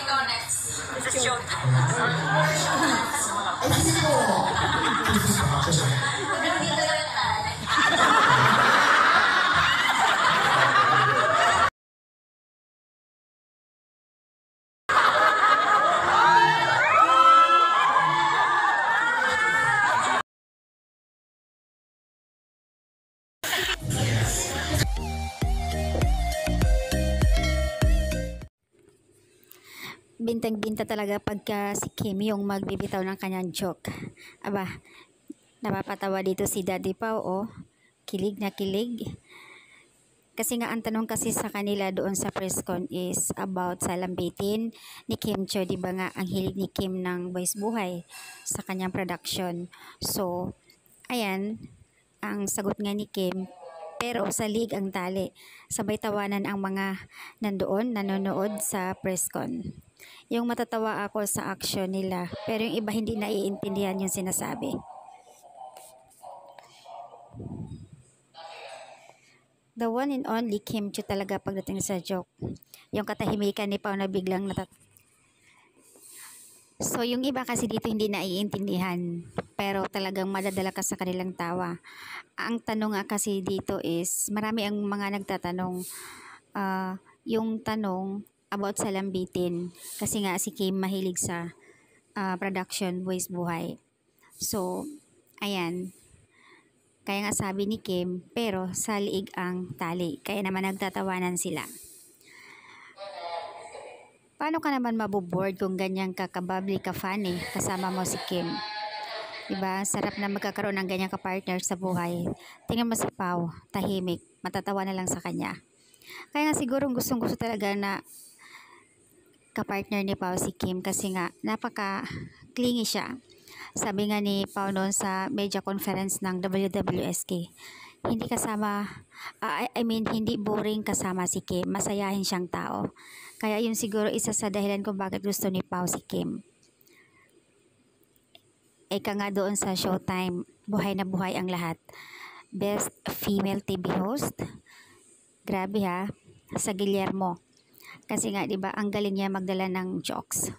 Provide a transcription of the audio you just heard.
Ikaw next. This is showtime. Pero dito lang tayo. Bintang-binta talaga pagka si Kim yung magbibitaw ng kanyang joke. Aba, napapatawa dito si Daddy Pao, oh. Kilig na kilig. Kasi nga ang tanong kasi sa kanila doon sa press con is about sa lambitin ni Kim Cho. Diba nga ang hilig ni Kim ng Boys Buhay sa kanyang production. So, ayan, ang sagot nga ni Kim, pero sa lig ang tali. Sabay tawanan ang mga nanonood sa press con. Yung matatawa ako sa action nila, pero yung iba hindi naiintindihan yung sinasabi. The one and only Kim Chiu talaga pagdating sa joke. Yung katahimikan ni Pao na biglang So yung iba kasi dito hindi naiintindihan, pero talagang madadala ka sa kanilang tawa. Ang tanong nga kasi dito is, marami ang mga nagtatanong, yung tanong about sa lambitin. Kasi nga si Kim mahilig sa production Boys Buhay. So, ayan. Kaya nga sabi ni Kim, pero sa liig ang tali. Kaya naman nagtatawanan sila. Paano ka naman maboboard kung ganyang kakababli ka funny kasama mo si Kim? Diba? Sarap na magkakaroon ng ganyang kapartner sa buhay. Tingnan mo si Pao, tahimik, matatawa na lang sa kanya. Kaya nga siguro gustong-gusto talaga na kapartner ni Pao si Kim kasi nga napaka-clingy siya. Sabi nga ni Pao noon sa media conference ng WWSK, hindi boring kasama si Kim, masayahin siyang tao. Kaya yun siguro isa sa dahilan kung bakit gusto ni Pao si Kim. Eka nga doon sa Showtime, buhay na buhay ang lahat. Best Female TV Host. Grabe ha, sa Guillermo. Kasi nga 'di ba ang galing niya magdala ng jokes.